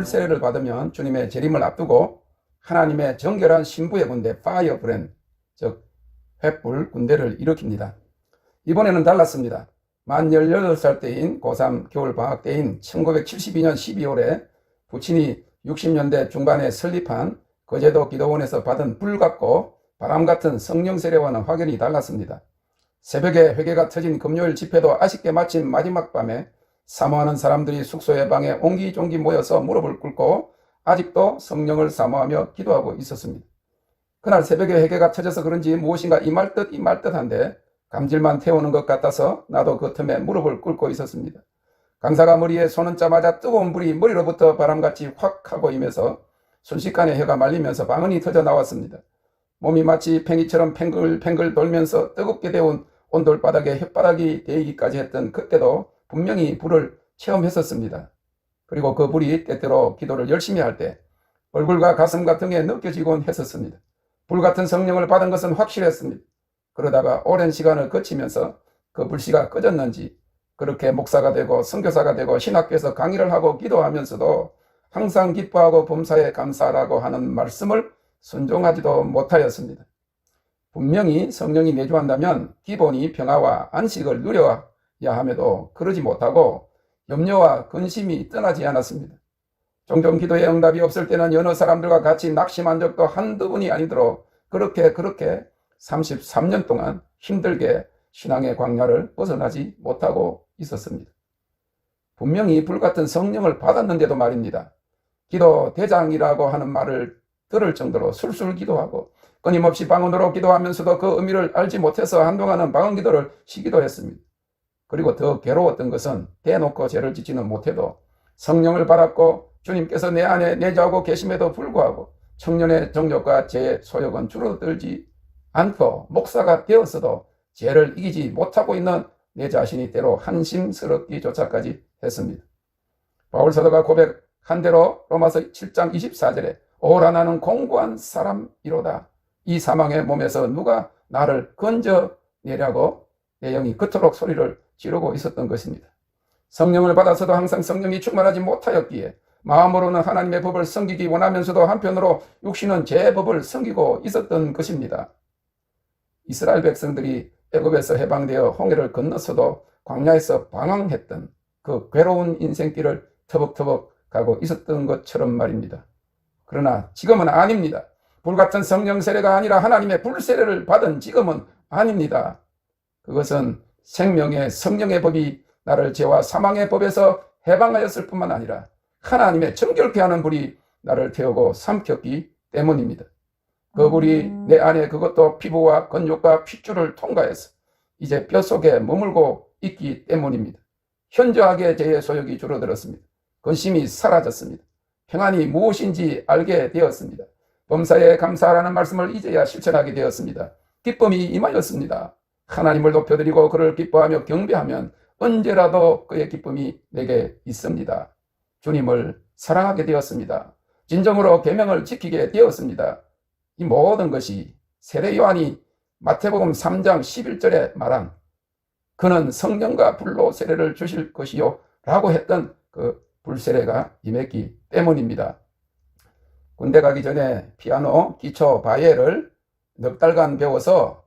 불세례를 받으면 주님의 재림을 앞두고 하나님의 정결한 신부의 군대 파이어 브랜, 즉 횃불 군대를 일으킵니다. 이번에는 달랐습니다. 만 18살 때인 고3 겨울방학 때인 1972년 12월에 부친이 60년대 중반에 설립한 거제도 기도원에서 받은 불 같고 바람 같은 성령 세례와는 확연히 달랐습니다. 새벽에 회개가 터진 금요일 집회도 아쉽게 마친 마지막 밤에 사모하는 사람들이 숙소의 방에 옹기종기 모여서 무릎을 꿇고 아직도 성령을 사모하며 기도하고 있었습니다. 그날 새벽에 회개가 터져서 그런지 무엇인가 임할 듯한데 감질만 태우는 것 같아서 나도 그 틈에 무릎을 꿇고 있었습니다. 강사가 머리에 손을 짜마자 뜨거운 불이 머리로부터 바람같이 확 하고 임해서 순식간에 혀가 말리면서 방언이 터져 나왔습니다. 몸이 마치 팽이처럼 팽글팽글 돌면서 뜨겁게 데운 온돌바닥에 혓바닥이 데이기까지 했던 그때도 분명히 불을 체험했었습니다. 그리고 그 불이 때때로 기도를 열심히 할 때 얼굴과 가슴과 등에 느껴지곤 했었습니다. 불같은 성령을 받은 것은 확실했습니다. 그러다가 오랜 시간을 거치면서 그 불씨가 꺼졌는지 그렇게 목사가 되고 선교사가 되고 신학교에서 강의를 하고 기도하면서도 항상 기뻐하고 범사에 감사하라고 하는 말씀을 순종하지도 못하였습니다. 분명히 성령이 내주한다면 기본이 평화와 안식을 누려야 함에도 그러지 못하고 염려와 근심이 떠나지 않았습니다. 종종 기도에 응답이 없을 때는 여러 사람들과 같이 낙심한 적도 한두 번이 아니도록 그렇게 33년 동안 힘들게 신앙의 광야를 벗어나지 못하고 있었습니다. 분명히 불같은 성령을 받았는데도 말입니다. 기도 대장이라고 하는 말을 들을 정도로 술술 기도하고 끊임없이 방언으로 기도하면서도 그 의미를 알지 못해서 한동안은 방언 기도를 쉬기도 했습니다. 그리고 더 괴로웠던 것은 대놓고 죄를 짓지는 못해도 성령을 받았고 주님께서 내 안에 내주하고 계심에도 불구하고 청년의 정욕과 죄의 소욕은 줄어들지 않고 목사가 되었어도 죄를 이기지 못하고 있는 내 자신이 때로 한심스럽기조차까지 했습니다. 바울 사도가 고백한 대로 로마서 7장 24절에 오라 나는 공고한 사람이로다. 이 사망의 몸에서 누가 나를 건져내려고 내 영이 그토록 소리를 지르고 있었던 것입니다. 성령을 받아서도 항상 성령이 충만하지 못하였기에 마음으로는 하나님의 법을 섬기기 원하면서도 한편으로 육신은 제 법을 섬기고 있었던 것입니다. 이스라엘 백성들이 애굽에서 해방되어 홍해를 건너서도 광야에서 방황했던 그 괴로운 인생길을 터벅터벅 가고 있었던 것처럼 말입니다. 그러나 지금은 아닙니다. 불같은 성령 세례가 아니라 하나님의 불세례를 받은 지금은 아닙니다. 그것은 생명의 성령의 법이 나를 죄와 사망의 법에서 해방하였을 뿐만 아니라 하나님의 정결케 하는 불이 나를 태우고 삼켰기 때문입니다. 그 불이 내 안에 그것도 피부와 근육과 핏줄을 통과해서 이제 뼛속에 머물고 있기 때문입니다. 현저하게 죄의 소욕이 줄어들었습니다. 근심이 사라졌습니다. 평안이 무엇인지 알게 되었습니다. 범사에 감사하라는 말씀을 이제야 실천하게 되었습니다. 기쁨이 임하였습니다. 하나님을 높여드리고 그를 기뻐하며 경배하면 언제라도 그의 기쁨이 내게 있습니다. 주님을 사랑하게 되었습니다. 진정으로 계명을 지키게 되었습니다. 이 모든 것이 세례 요한이 마태복음 3장 11절에 말한 그는 성령과 불로 세례를 주실 것이요 라고 했던 그 불세례가 임했기 때문입니다. 군대 가기 전에 피아노 기초 바이엘을 넉 달간 배워서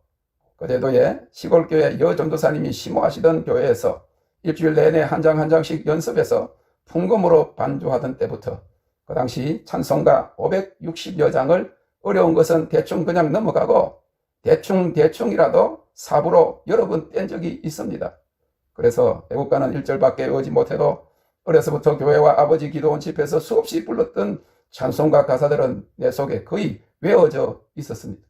거제도의 시골교회 여전도사님이 심호하시던 교회에서 일주일 내내 한 장 한 장씩 연습해서 풍금으로 반주하던 때부터 그 당시 찬송가 560여 장을 어려운 것은 대충 그냥 넘어가고 대충이라도 삽으로 여러 번 뗀 적이 있습니다. 그래서 애국가는 1절밖에 외우지 못해도 어려서부터 교회와 아버지 기도원 집에서 수없이 불렀던 찬송가 가사들은 내 속에 거의 외워져 있었습니다.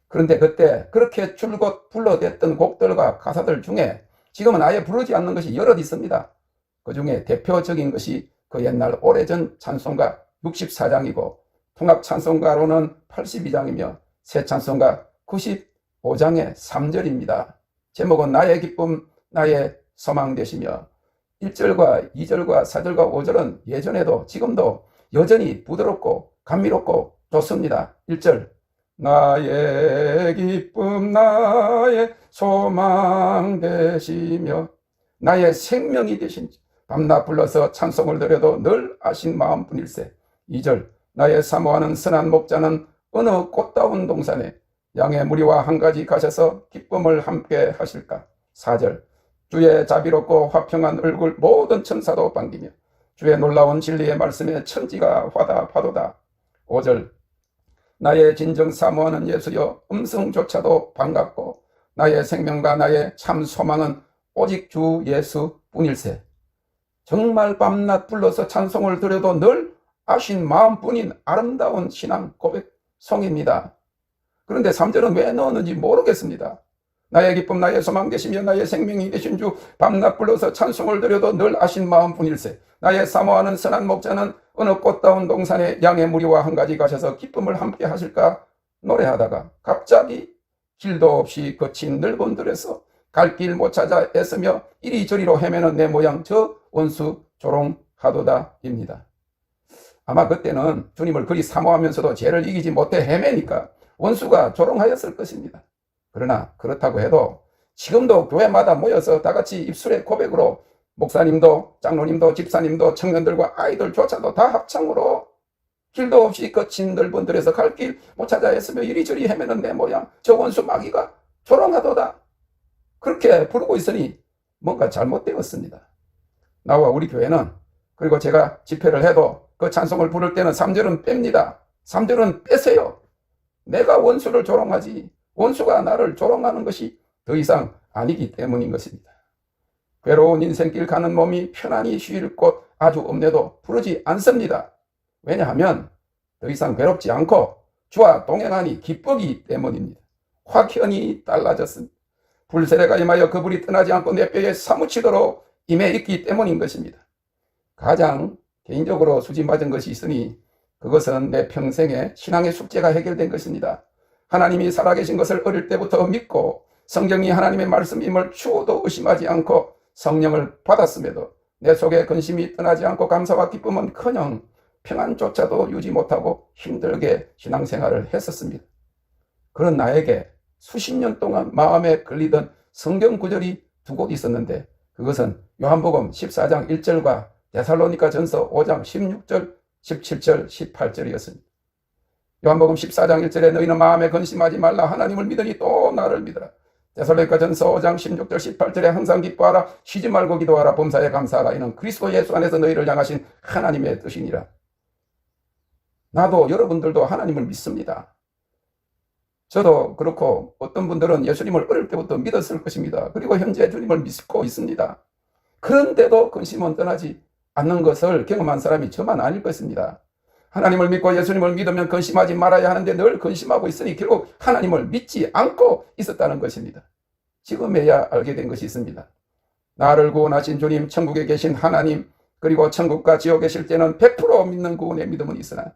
그런데 그때 그렇게 줄곧 불러댔던 곡들과 가사들 중에 지금은 아예 부르지 않는 것이 여럿 있습니다. 그 중에 대표적인 것이 그 옛날 오래전 찬송가 64장이고 통합 찬송가로는 82장이며 새 찬송가 95장의 3절입니다. 제목은 나의 기쁨 나의 소망 되시며 1절과 2절과 4절과 5절은 예전에도 지금도 여전히 부드럽고 감미롭고 좋습니다. 1절 나의 기쁨 나의 소망 되시며 나의 생명이 되신 밤낮 불러서 찬송을 드려도 늘 아신 마음뿐일세. 2절 나의 사모하는 선한 목자는 어느 꽃다운 동산에 양의 무리와 한 가지 가셔서 기쁨을 함께 하실까. 4절 주의 자비롭고 화평한 얼굴 모든 천사도 반기며 주의 놀라운 진리의 말씀에 천지가 화답하도다. 5절 나의 진정 사모하는 예수여 음성조차도 반갑고 나의 생명과 나의 참 소망은 오직 주 예수뿐일세. 정말 밤낮 불러서 찬송을 드려도 늘 아신 마음뿐인 아름다운 신앙 고백송입니다. 그런데 3절은 왜 넣었는지 모르겠습니다. 나의 기쁨 나의 소망 되시며 나의 생명이 되신 주 밤낮 불러서 찬송을 드려도 늘 아신 마음뿐일세. 나의 사모하는 선한 목자는 어느 꽃다운 동산에 양의 무리와 한 가지 가셔서 기쁨을 함께 하실까 노래하다가 갑자기 길도 없이 거친 넓은 들에서 갈 길 못 찾아 애쓰며 이리저리로 헤매는 내 모양 저 원수 조롱하도다입니다. 아마 그때는 주님을 그리 사모하면서도 죄를 이기지 못해 헤매니까 원수가 조롱하였을 것입니다. 그러나 그렇다고 해도 지금도 교회마다 모여서 다 같이 입술의 고백으로 목사님도 장로님도 집사님도 청년들과 아이들조차도 다 합창으로 길도 없이 거친 넓은 들에서 갈 길 못 찾아 애쓰며 이리저리 헤매는 내 모양 저 원수 마귀가 조롱하도다 그렇게 부르고 있으니 뭔가 잘못되었습니다. 나와 우리 교회는 그리고 제가 집회를 해도 그 찬송을 부를 때는 3절은 뺍니다. 3절은 빼세요. 내가 원수를 조롱하지 원수가 나를 조롱하는 것이 더 이상 아니기 때문인 것입니다. 괴로운 인생길 가는 몸이 편안히 쉴 곳 아주 없네도 부르지 않습니다. 왜냐하면 더 이상 괴롭지 않고 주와 동행하니 기쁘기 때문입니다. 확연히 달라졌습니다. 불세례가 임하여 그 불이 떠나지 않고 내 뼈에 사무치도록 임해 있기 때문인 것입니다. 가장 개인적으로 수진받은 것이 있으니 그것은 내 평생의 신앙의 숙제가 해결된 것입니다. 하나님이 살아계신 것을 어릴 때부터 믿고 성경이 하나님의 말씀임을 추호도 의심하지 않고 성령을 받았음에도 내 속에 근심이 떠나지 않고 감사와 기쁨은커녕 평안조차도 유지 못하고 힘들게 신앙생활을 했었습니다. 그런 나에게 수십 년 동안 마음에 걸리던 성경 구절이 두 곳 있었는데 그것은 요한복음 14장 1절과 데살로니가 전서 5장 16절, 17절, 18절이었습니다. 요한복음 14장 1절에 너희는 마음에 근심하지 말라 하나님을 믿으니 또 나를 믿으라. 데살로니가 전서 5장 16절 18절에 항상 기뻐하라 쉬지 말고 기도하라 범사에 감사하라 이는 그리스도 예수 안에서 너희를 향하신 하나님의 뜻이니라. 나도 여러분들도 하나님을 믿습니다. 저도 그렇고 어떤 분들은 예수님을 어릴 때부터 믿었을 것입니다. 그리고 현재 주님을 믿고 있습니다. 그런데도 근심은 떠나지 않는 것을 경험한 사람이 저만 아닐 것입니다. 하나님을 믿고 예수님을 믿으면 근심하지 말아야 하는데 늘 근심하고 있으니 결국 하나님을 믿지 않고 있었다는 것입니다. 지금에야 알게 된 것이 있습니다. 나를 구원하신 주님, 천국에 계신 하나님, 그리고 천국과 지옥에 계실 때는 100% 믿는 구원의 믿음은 있으나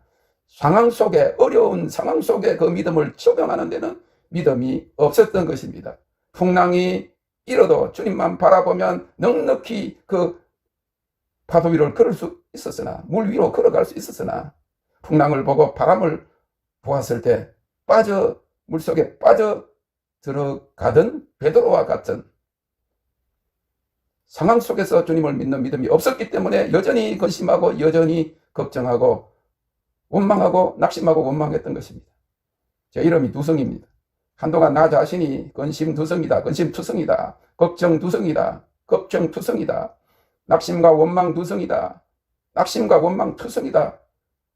상황 속에 어려운 상황 속에 그 믿음을 적용하는 데는 믿음이 없었던 것입니다. 풍랑이 일어도 주님만 바라보면 넉넉히 그 파도 위를 걸을 수 있었으나 물 위로 걸어갈 수 있었으나 풍랑을 보고 바람을 보았을 때 물속에 빠져 들어가던 베드로와 같은 상황 속에서 주님을 믿는 믿음이 없었기 때문에 여전히 근심하고 여전히 걱정하고 원망하고 낙심하고 원망했던 것입니다. 제 이름이 두성입니다. 한동안 나 자신이 근심두성이다, 근심투성이다, 걱정두성이다, 걱정투성이다, 낙심과 원망두성이다, 낙심과 원망투성이다.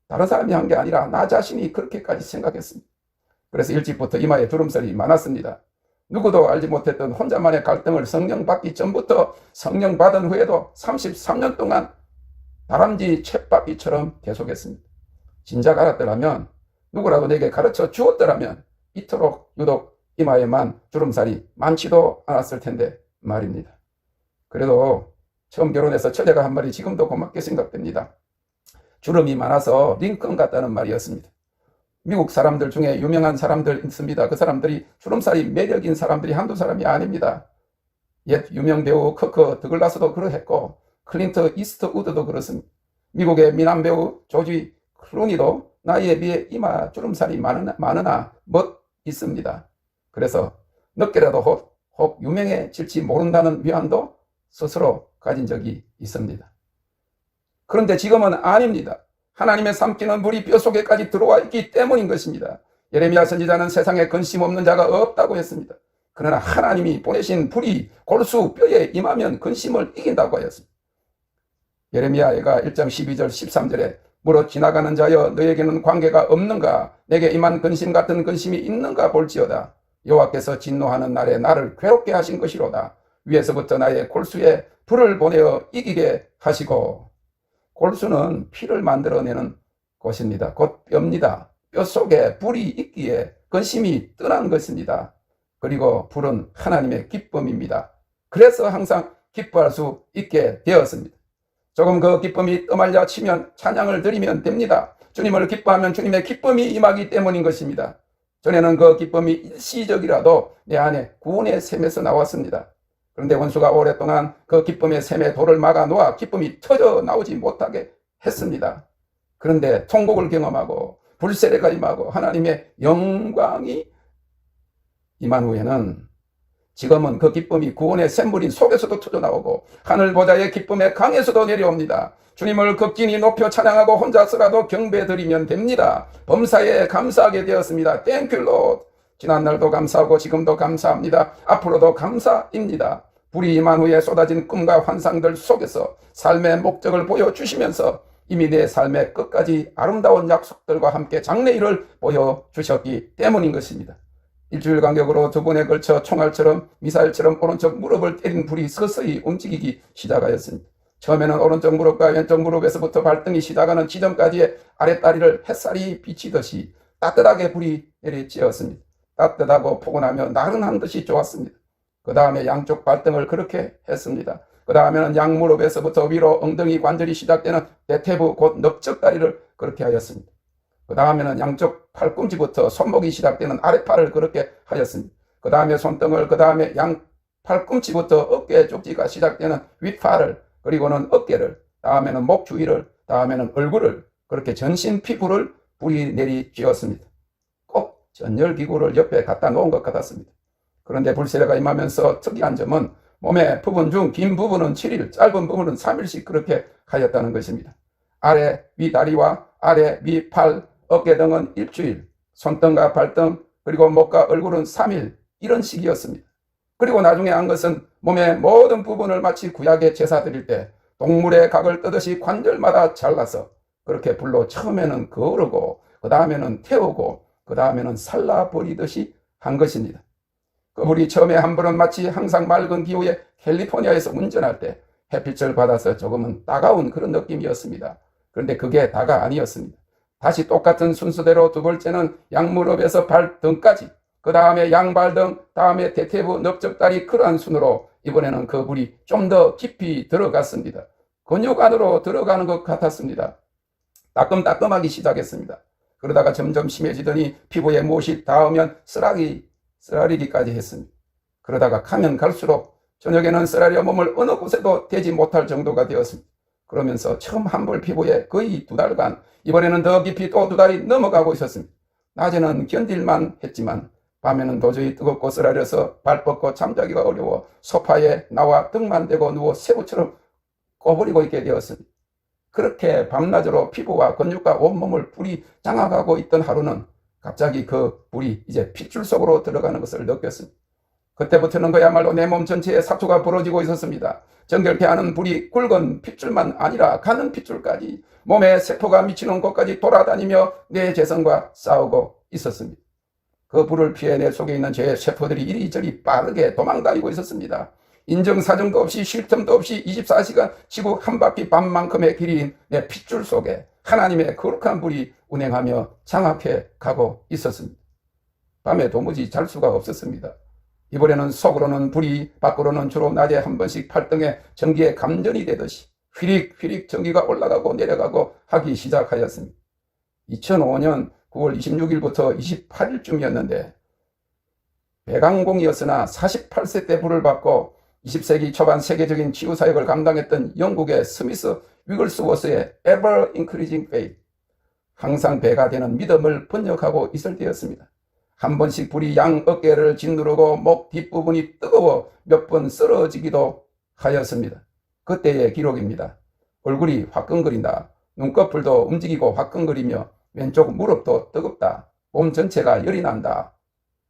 다른 사람이 한 게 아니라 나 자신이 그렇게까지 생각했습니다. 그래서 일찍부터 이마에 주름살이 많았습니다. 누구도 알지 못했던 혼자만의 갈등을 성령 받기 전부터 성령 받은 후에도 33년 동안 다람쥐 쳇바퀴처럼 계속했습니다. 진작 알았더라면 누구라도 내게 가르쳐 주었더라면 이토록 유독 이마에만 주름살이 많지도 않았을 텐데 말입니다. 그래도 처음 결혼해서 처제가 한 말이 지금도 고맙게 생각됩니다. 주름이 많아서 링컨 같다는 말이었습니다. 미국 사람들 중에 유명한 사람들 있습니다. 그 사람들이 주름살이 매력인 사람들이 한두 사람이 아닙니다. 옛 유명 배우 커커 더글라스도 그러했고 클린트 이스트우드도 그렇습니다. 미국의 미남 배우 조지 클루니도 나이에 비해 이마 주름살이 많으나 멋 있습니다. 그래서 늦게라도 혹 유명해질지 모른다는 위안도 스스로 가진 적이 있습니다. 그런데 지금은 아닙니다. 하나님의 삼키는 불이 뼛속에까지 들어와 있기 때문인 것입니다. 예레미야 선지자는 세상에 근심 없는 자가 없다고 했습니다. 그러나 하나님이 보내신 불이 골수 뼈에 임하면 근심을 이긴다고 하였습니다. 예레미야가 1장 12절 13절에 물어 지나가는 자여 너에게는 관계가 없는가? 내게 임한 근심 같은 근심이 있는가 볼지어다. 여호와께서 진노하는 날에 나를 괴롭게 하신 것이로다. 위에서부터 나의 골수에 불을 보내어 이기게 하시고. 골수는 피를 만들어내는 곳입니다. 곧 뼈입니다. 뼛속에 불이 있기에 근심이 떠난 것입니다. 그리고 불은 하나님의 기쁨입니다. 그래서 항상 기뻐할 수 있게 되었습니다. 조금 그 기쁨이 떠말려 치면 찬양을 드리면 됩니다. 주님을 기뻐하면 주님의 기쁨이 임하기 때문인 것입니다. 전에는 그 기쁨이 일시적이라도 내 안에 구원의 샘에서 나왔습니다. 그런데 원수가 오랫동안 그 기쁨의 샘에 돌을 막아 놓아 기쁨이 터져 나오지 못하게 했습니다. 그런데 통곡을 경험하고 불세례가 임하고 하나님의 영광이 임한 후에는 지금은 그 기쁨이 구원의 샘물인 속에서도 터져 나오고 하늘 보좌의 기쁨의 강에서도 내려옵니다. 주님을 극진히 높여 찬양하고 혼자서라도 경배드리면 됩니다. 범사에 감사하게 되었습니다. 땡큐 롯. 지난날도 감사하고 지금도 감사합니다. 앞으로도 감사입니다. 불이 임한 후에 쏟아진 꿈과 환상들 속에서 삶의 목적을 보여주시면서 이미 내 삶의 끝까지 아름다운 약속들과 함께 장래일을 보여주셨기 때문인 것입니다. 일주일 간격으로 두 번에 걸쳐 총알처럼 미사일처럼 오른쪽 무릎을 때린 불이 서서히 움직이기 시작하였습니다. 처음에는 오른쪽 무릎과 왼쪽 무릎에서부터 발등이 시작하는 지점까지의 아랫다리를 햇살이 비치듯이 따뜻하게 불이 내리쬐었습니다. 따뜻하고 포근하며 나른한 듯이 좋았습니다. 그 다음에 양쪽 발등을 그렇게 했습니다. 그 다음에는 양무릎에서부터 위로 엉덩이 관절이 시작되는 대퇴부 곧 넓적다리를 그렇게 하였습니다. 그 다음에는 양쪽 팔꿈치부터 손목이 시작되는 아랫팔을 그렇게 하였습니다. 그 다음에 손등을, 그 다음에 양 팔꿈치부터 어깨 쪽지가 시작되는 윗팔을, 그리고는 어깨를, 다음에는 목 주위를, 다음에는 얼굴을, 그렇게 전신 피부를 불이 내리쬐었습니다. 꼭 전열기구를 옆에 갖다 놓은 것 같았습니다. 그런데 불세례가 임하면서 특이한 점은 몸의 부분 중 긴 부분은 7일, 짧은 부분은 3일씩 그렇게 하였다는 것입니다. 아래 위다리와 아래 위팔, 어깨 등은 일주일, 손등과 발등, 그리고 목과 얼굴은 3일, 이런 식이었습니다. 그리고 나중에 한 것은 몸의 모든 부분을 마치 구약의 제사 드릴 때 동물의 각을 뜨듯이 관절마다 잘라서 그렇게 불로 처음에는 거르고 그 다음에는 태우고 그 다음에는 살라버리듯이 한 것입니다. 그 불이 처음에 한 번은 마치 항상 맑은 기후에 캘리포니아에서 운전할 때 햇빛을 받아서 조금은 따가운 그런 느낌이었습니다. 그런데 그게 다가 아니었습니다. 다시 똑같은 순서대로 두 번째는 양무릎에서 발등까지, 그 다음에 양발등, 다음에 대퇴부, 넓적다리, 그러한 순으로 이번에는 그 불이 좀 더 깊이 들어갔습니다. 근육 안으로 들어가는 것 같았습니다. 따끔따끔하기 시작했습니다. 그러다가 점점 심해지더니 피부에 무엇이 닿으면 쓰라리기까지 했습니다. 그러다가 가면 갈수록 저녁에는 쓰라려 몸을 어느 곳에도 대지 못할 정도가 되었습니다. 그러면서 처음 한벌 피부에 거의 2달간, 이번에는 더 깊이 또 2달이 넘어가고 있었습니다. 낮에는 견딜만 했지만 밤에는 도저히 뜨겁고 쓰라려서 발 뻗고 잠자기가 어려워 소파에 나와 등만 대고 누워 새우처럼 꼬부리고 있게 되었습니다. 그렇게 밤낮으로 피부와 근육과 온몸을 불이 장악하고 있던 하루는 갑자기 그 불이 이제 핏줄 속으로 들어가는 것을 느꼈습니다. 그때부터는 그야말로 내 몸 전체에 사투가 벌어지고 있었습니다. 정결케 하는 불이 굵은 핏줄만 아니라 가는 핏줄까지 몸에 세포가 미치는 곳까지 돌아다니며 내 재성과 싸우고 있었습니다. 그 불을 피해 내 속에 있는 제 세포들이 이리저리 빠르게 도망다니고 있었습니다. 인정사정도 없이 쉴 틈도 없이 24시간 지구 한 바퀴 반만큼의 길이인 내 핏줄 속에 하나님의 거룩한 불이 운행하며 장악해 가고 있었습니다. 밤에 도무지 잘 수가 없었습니다. 이번에는 속으로는 불이, 밖으로는 주로 낮에 한 번씩 팔등에 전기에 감전이 되듯이 휘릭휘릭 전기가 올라가고 내려가고 하기 시작하였습니다. 2005년 9월 26일부터 28일쯤이었는데 배강공이었으나 48세 때 불을 받고 20세기 초반 세계적인 치유사역을 감당했던 영국의 스미스 위글스워스의 Ever Increasing Faith, 항상 배가 되는 믿음을 번역하고 있을 때였습니다. 한 번씩 불이 양 어깨를 짓누르고 목 뒷부분이 뜨거워 몇 번 쓰러지기도 하였습니다. 그때의 기록입니다. 얼굴이 화끈거린다. 눈꺼풀도 움직이고 화끈거리며 왼쪽 무릎도 뜨겁다. 몸 전체가 열이 난다.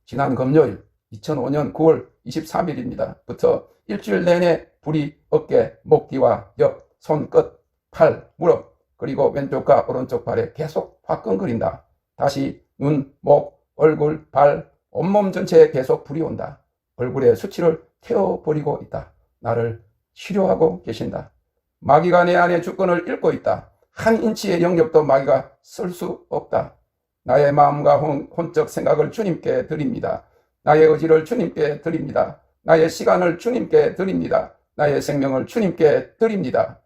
지난 금요일 2005년 9월 23일입니다. 부터 일주일 내내 불이 어깨, 목 뒤와 옆, 손 끝, 팔, 무릎, 그리고 왼쪽과 오른쪽 발에 계속 화끈거린다. 다시 눈, 목, 얼굴, 발, 온몸 전체에 계속 불이 온다. 얼굴에 수치를 태워버리고 있다. 나를 치료하고 계신다. 마귀가 내 안에 주권을 잃고 있다. 한 인치의 영역도 마귀가 쓸 수 없다. 나의 마음과 혼적 생각을 주님께 드립니다. 나의 의지를 주님께 드립니다. 나의 시간을 주님께 드립니다. 나의 생명을 주님께 드립니다.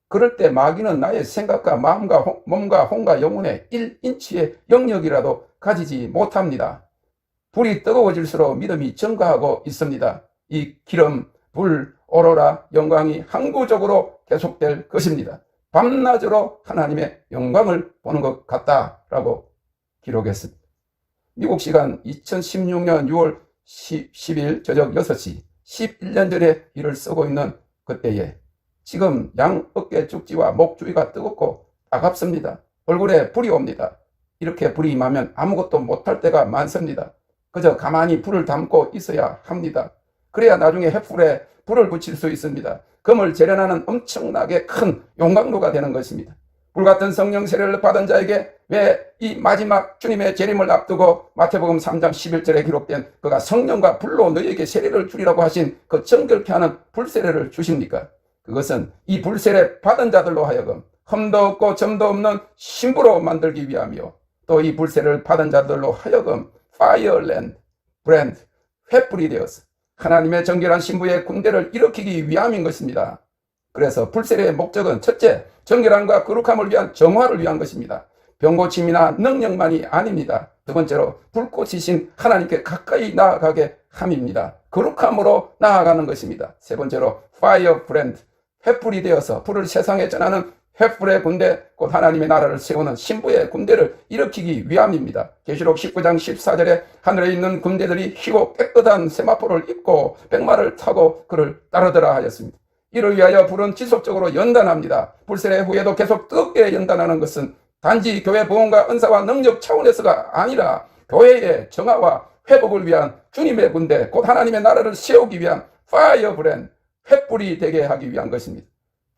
그럴 때 마귀는 나의 생각과 마음과 몸과 혼과 영혼의 1인치의 영역이라도 가지지 못합니다. 불이 뜨거워질수록 믿음이 증가하고 있습니다. 이 기름, 불, 오로라, 영광이 항구적으로 계속될 것입니다. 밤낮으로 하나님의 영광을 보는 것 같다라고 기록했습니다. 미국 시간 2016년 6월 10일 저녁 6시 11년 전에 이를 쓰고 있는 그때에 지금 양 어깨 쪽지와 목 주위가 뜨겁고 따갑습니다. 얼굴에 불이 옵니다. 이렇게 불이 임하면 아무것도 못할 때가 많습니다. 그저 가만히 불을 담고 있어야 합니다. 그래야 나중에 횃불에 불을 붙일 수 있습니다. 금을 재련하는 엄청나게 큰 용광로가 되는 것입니다. 불같은 성령 세례를 받은 자에게 왜 이 마지막 주님의 재림을 앞두고 마태복음 3장 11절에 기록된 그가 성령과 불로 너희에게 세례를 주리라고 하신 그 정결케 하는 불세례를 주십니까? 그것은 이 불세례 받은 자들로 하여금 흠도 없고 점도 없는 신부로 만들기 위함이요, 또 이 불세례를 받은 자들로 하여금 파이어랜드 브랜드 횃불이 되어서 하나님의 정결한 신부의 군대를 일으키기 위함인 것입니다. 그래서 불세례의 목적은 첫째, 정결함과 거룩함을 위한 정화를 위한 것입니다. 병고침이나 능력만이 아닙니다. 두 번째로 불꽃이신 하나님께 가까이 나아가게 함입니다. 거룩함으로 나아가는 것입니다. 세 번째로 파이어 브랜드 횃불이 되어서 불을 세상에 전하는 횃불의 군대, 곧 하나님의 나라를 세우는 신부의 군대를 일으키기 위함입니다. 계시록 19장 14절에 하늘에 있는 군대들이 희고 깨끗한 세마포를 입고 백마를 타고 그를 따르더라 하였습니다. 이를 위하여 불은 지속적으로 연단합니다. 불세례 후에도 계속 뜨겁게 연단하는 것은 단지 교회 부흥과 은사와 능력 차원에서가 아니라 교회의 정화와 회복을 위한 주님의 군대, 곧 하나님의 나라를 세우기 위한 파이어 브랜드 횃불이 되게 하기 위한 것입니다.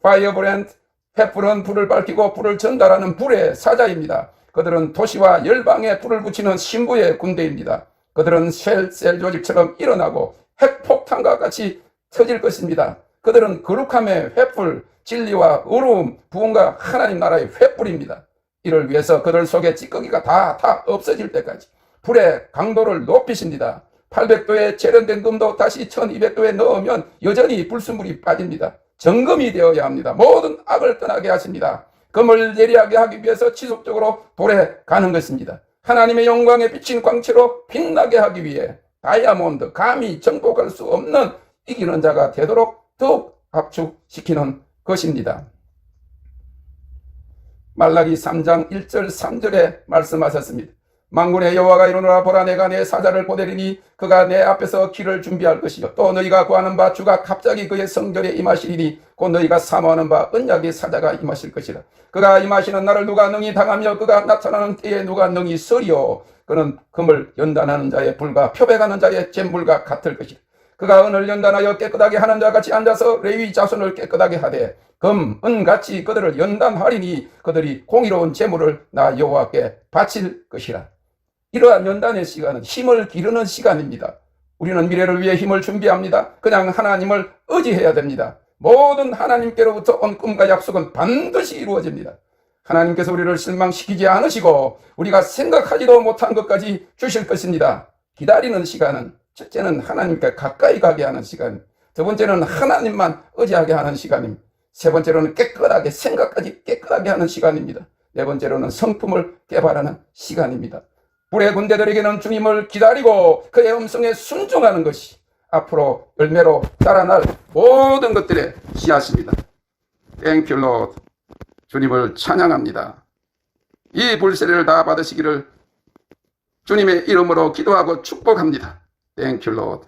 파이어 브랜드 횃불은 불을 밝히고 불을 전달하는 불의 사자입니다. 그들은 도시와 열방에 불을 붙이는 신부의 군대입니다. 그들은 셀 조직처럼 일어나고 핵폭탄과 같이 터질 것입니다. 그들은 거룩함의 횃불, 진리와 의로움, 부흥과 하나님 나라의 횃불입니다. 이를 위해서 그들 속에 찌꺼기가 다 없어질 때까지 불의 강도를 높이십니다. 800도에 재련된 금도 다시 1200도에 넣으면 여전히 불순물이 빠집니다. 점검이 되어야 합니다. 모든 악을 떠나게 하십니다. 금을 예리하게 하기 위해서 지속적으로 돌에 가는 것입니다. 하나님의 영광에 비친 광채로 빛나게 하기 위해 다이아몬드, 감히 정복할 수 없는 이기는 자가 되도록 더욱 압축시키는 것입니다. 말라기 3장 1절 3절에 말씀하셨습니다. 만군의 여호와가 이르노라, 보라, 내가 내 사자를 보내리니 그가 내 앞에서 길을 준비할 것이요, 또 너희가 구하는 바 주가 갑자기 그의 성전에 임하시리니 곧 너희가 사모하는 바 언약의 사자가 임하실 것이라. 그가 임하시는 날을 누가 능히 당하며 그가 나타나는 때에 누가 능히 서리요. 그는 금을 연단하는 자의 불과 표백하는 자의 잼불과 같을 것이라. 그가 은을 연단하여 깨끗하게 하는 자 같이 앉아서 레위 자손을 깨끗하게 하되 금, 은같이 그들을 연단하리니 그들이 공의로운 재물을 나 여호와께 바칠 것이라. 이러한 연단의 시간은 힘을 기르는 시간입니다. 우리는 미래를 위해 힘을 준비합니다. 그냥 하나님을 의지해야 됩니다. 모든 하나님께로부터 온 꿈과 약속은 반드시 이루어집니다. 하나님께서 우리를 실망시키지 않으시고 우리가 생각하지도 못한 것까지 주실 것입니다. 기다리는 시간은 첫째는 하나님께 가까이 가게 하는 시간, 두 번째는 하나님만 의지하게 하는 시간입니다. 세 번째로는 깨끗하게, 생각까지 깨끗하게 하는 시간입니다. 네 번째로는 성품을 개발하는 시간입니다. 불의 군대들에게는 주님을 기다리고 그의 음성에 순종하는 것이 앞으로 열매로 자라날 모든 것들의 씨앗입니다. Thank you, Lord. 주님을 찬양합니다. 이 불세례를 다 받으시기를 주님의 이름으로 기도하고 축복합니다. Thank you, Lord.